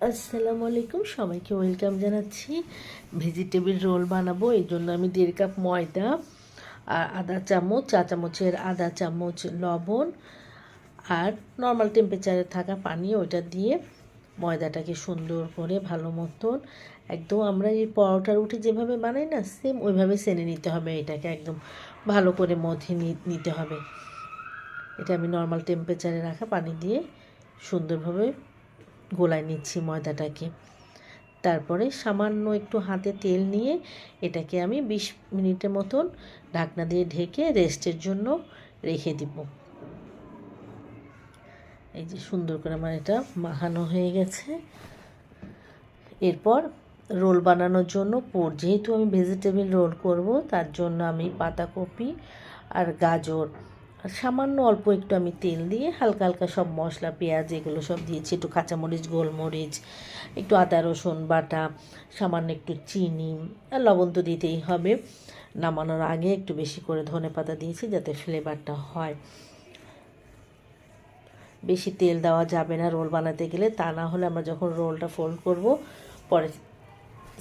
আসসালামু আলাইকুম, সবাইকে ওয়েলকাম জানাচ্ছি। ভেজিটেবিল রোল বানাবো, এই জন্য আমি 1.5 কাপ ময়দা আর আধা চামচ, চা চামচের আধা চামচ লবণ আর নর্মাল টেম্পারেচারে থাকা পানি ওইটা দিয়ে ময়দাটাকে সুন্দর করে ভালো মতন একদম আমরা এই পরোটা রুটি যেভাবে বানাই না, সেম ওইভাবে সেনে নিতে হবে। এটাকে একদম ভালো করে মথে নিতে হবে। এটা আমি নর্মাল টেম্পারেচারে রাখা পানি দিয়ে সুন্দরভাবে গোলায় নিচ্ছি ময়দাটাকে। তারপরে সামান্য একটু হাতে তেল নিয়ে এটাকে আমি 20 মিনিটের মতন ঢাকনা দিয়ে ঢেকে রেস্টের জন্য রেখে দিব। এই যে সুন্দর করে আমার এটা মাখানো হয়ে গেছে। এরপর রোল বানানোর জন্য যেহেতু আমি ভেজিটেবল রোল করব, তার জন্য আমি পাতাকপি আর গাজর আর সামান্য অল্প একটু আমি তেল দিয়ে হালকা হালকা সব মশলা, পেঁয়াজ এগুলো সব দিয়েছি, একটু কাঁচামরিচ, গোলমরিচ, একটু আদা রসুন বাটা, সামান্য একটু চিনি আর লবণ তো দিতেই হবে। নামানোর আগে একটু বেশি করে ধনেপাতা দিয়েছি যাতে ফ্লেভারটা হয়। বেশি তেল দেওয়া যাবে না রোল বানাতে গেলে, তা না হলে আমরা যখন রোলটা ফোল্ড করব পরে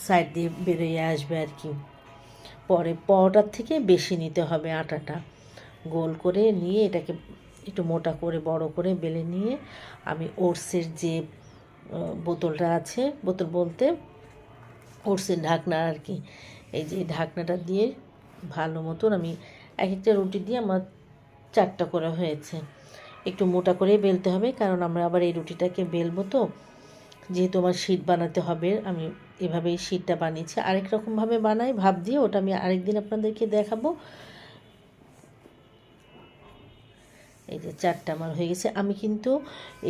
সাইড দিয়ে বেরিয়ে আসবে আর কি। পরে পরোটার থেকে বেশি নিতে হবে আটাটা। গোল করে নিয়ে এটাকে একটু মোটা করে বড় করে বেলে নিয়ে আমি ওটসের যে বোতলটা আছে, বোতল বলতে ওটসের ঢাকনা আর কি, এই যে ঢাকনাটা দিয়ে ভালো মতন আমি এক একটা রুটি দিয়ে আমার 4টা করে হয়েছে। একটু মোটা করে বেলতে হবে, কারণ আমরা আবার এই রুটিটাকে বেলবো তো, যেহেতু আমার শীট বানাতে হবে। আমি এভাবেই শীটটা বানিয়েছি, আরেক রকমভাবে বানাই ভাপ দিয়ে, ওটা আমি আরেকদিন আপনাদেরকে দেখাবো। এই যে 4টা আমার হয়ে গেছে। আমি কিন্তু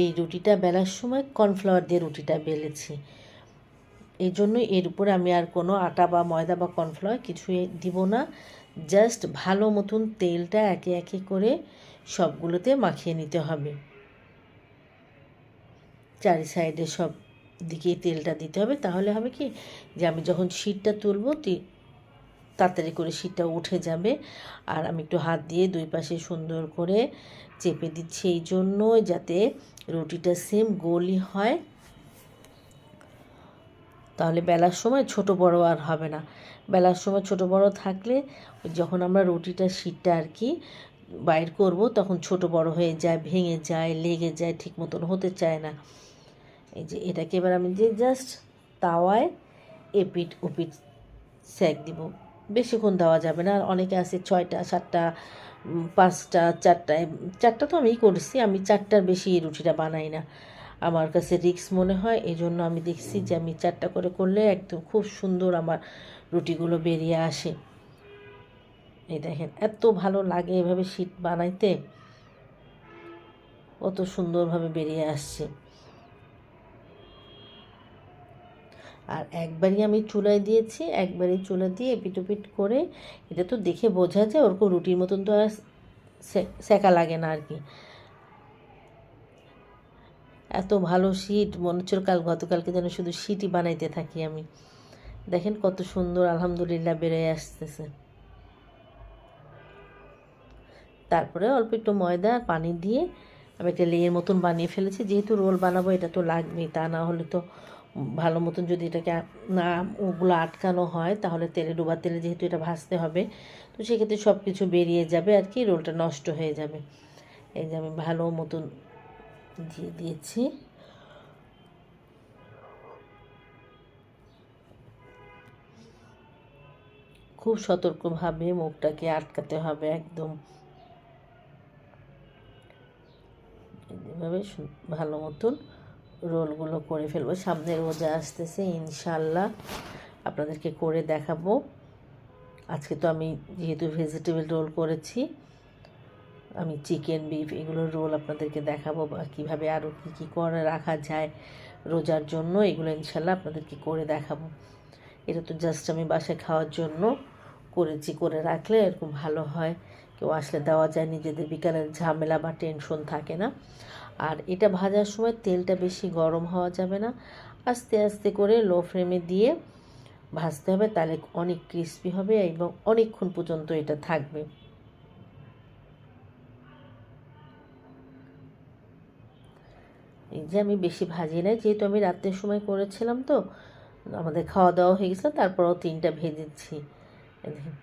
এই রুটিটা বেলার সময় কর্নফ্লাওয়ার দিয়ে রুটিটা বেলেছি, এই জন্যই এর উপরে আমি আর কোনো আটা বা ময়দা বা কর্নফ্লাওয়ার কিছুই দিব না। জাস্ট ভালো মতন তেলটা একে একে করে সবগুলোতে মাখিয়ে নিতে হবে। চারি সাইডে সব দিকেই তেলটা দিতে হবে, তাহলে হবে কি যে আমি যখন শীটটা তুলবো তাড়াতাড়ি করে শীটটা উঠে যাবে। আর আমি একটু হাত দিয়ে দুই পাশে সুন্দর করে চেপে দিচ্ছি, এই জন্য যাতে রুটিটা সেম গোলই হয়, তাহলে বেলার সময় ছোট বড় আর হবে না। বেলার সময় ছোট বড় থাকলে যখন আমরা রুটিটা শীটটা আর কি বাইর করব তখন ছোট বড় হয়ে যায়, ভেঙে যায়, লেগে যায়, ঠিক মতন হতে চায় না। এই যে এটাকে এবার আমি যে জাস্ট তাওয়ায় এপিট ওপিট সেঁক দিব। বেশিক্ষণ দেওয়া যাবে না। আর অনেকে আছে 6টা 7টা 5টা 4টা তো আমিই করছি, আমি 4টার বেশি এই রুটিটা বানাই না, আমার কাছে রিস্ক মনে হয়। এই জন্য আমি দেখছি যে আমি 4টা করে করলে একদম খুব সুন্দর আমার রুটিগুলো বেরিয়ে আসে। এই দেখেন এত ভালো লাগে এভাবে শীট বানাইতে, কত সুন্দরভাবে বেরিয়ে আসছে। আর একবারই আমি চুলায় দিয়েছি, একবারই চুলা দিয়ে এপিট করে, এটা তো দেখে বোঝা যায় ওরকম রুটির মতন তো আর সেকা লাগে না আর কি। এত ভালো শীট মনে হচ্ছিল গতকালকে যেন শুধু শীটই বানাইতে থাকি আমি। দেখেন কত সুন্দর আলহামদুলিল্লাহ বেরিয়ে আসতেছে। তারপরে অল্প একটু ময়দা আর পানি দিয়ে আমি একটা লেয়ের মতন বানিয়ে ফেলেছি। যেহেতু রোল বানাবো এটা তো লাগবেই, তা না হলে তো ভালো মতন যদি এটাকে না ওগুলো আটকানো হয় তাহলে তেলে ডোবা তেলে যেহেতু এটা ভাজতে হবে, তো সেক্ষেত্রে সব কিছু বেরিয়ে যাবে আর কি, রোলটা নষ্ট হয়ে যাবে। এই যে আমি ভালো মতন দিয়ে দিয়েছি। খুব সতর্কভাবে মুখটাকে আটকাতে হবে একদম। এভাবে ভালো মতন রোলগুলো করে ফেলবো। সামনে রোজা আসতেছে, ইনশাল্লাহ আপনাদেরকে করে দেখাবো। আজকে তো আমি যেহেতু ভেজিটেবল রোল করেছি, আমি চিকেন, বিফ এগুলোর রোল আপনাদেরকে দেখাবো, বা কীভাবে আরও কী কী করে রাখা যায় রোজার জন্য, এগুলো ইনশাল্লাহ আপনাদেরকে করে দেখাবো। এটা তো জাস্ট আমি বাসায় খাওয়ার জন্য করেছি, করে রাখলে এরকম ভালো হয়, কেউ আসলে দেওয়া যায়, নিজেদের বিকালের ঝামেলা বা টেনশন থাকে না। আর এটা ভাজার সময় তেলটা বেশি গরম হওয়া যাবে না, আস্তে আস্তে করে লো ফ্লেমে দিয়ে ভাজতে হবে, তাহলে অনেক ক্রিস্পি হবে এবং অনেকক্ষণ পর্যন্ত এটা থাকবে। এই যে আমি বেশি ভাজি নাই, যেহেতু আমি রাত্রের সময় করেছিলাম, তো আমাদের খাওয়া দাওয়া হয়ে গেছিলো, তারপরেও 3টা ভেজেছি। দেখেন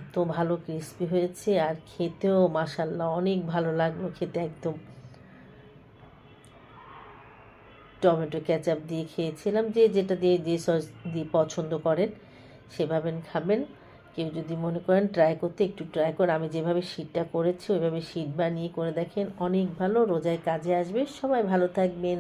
এত ভালো ক্রিস্পি হয়েছে, আর খেতেও মাশাল্লাহ অনেক ভালো লাগলো খেতে। একদম টমেটো কেচাপ দিয়ে খেয়েছিলাম, যে যেটা দিয়ে যে সস দিয়ে পছন্দ করেন সেভাবে খাবেন। কেউ যদি মনে করেন ট্রাই করতে, একটু ট্রাই করে আমি যেভাবে শীতটা করেছি ওইভাবে শীত বানিয়ে করে দেখেন, অনেক ভালো, রোজায় কাজে আসবে। সবাই ভালো থাকবেন।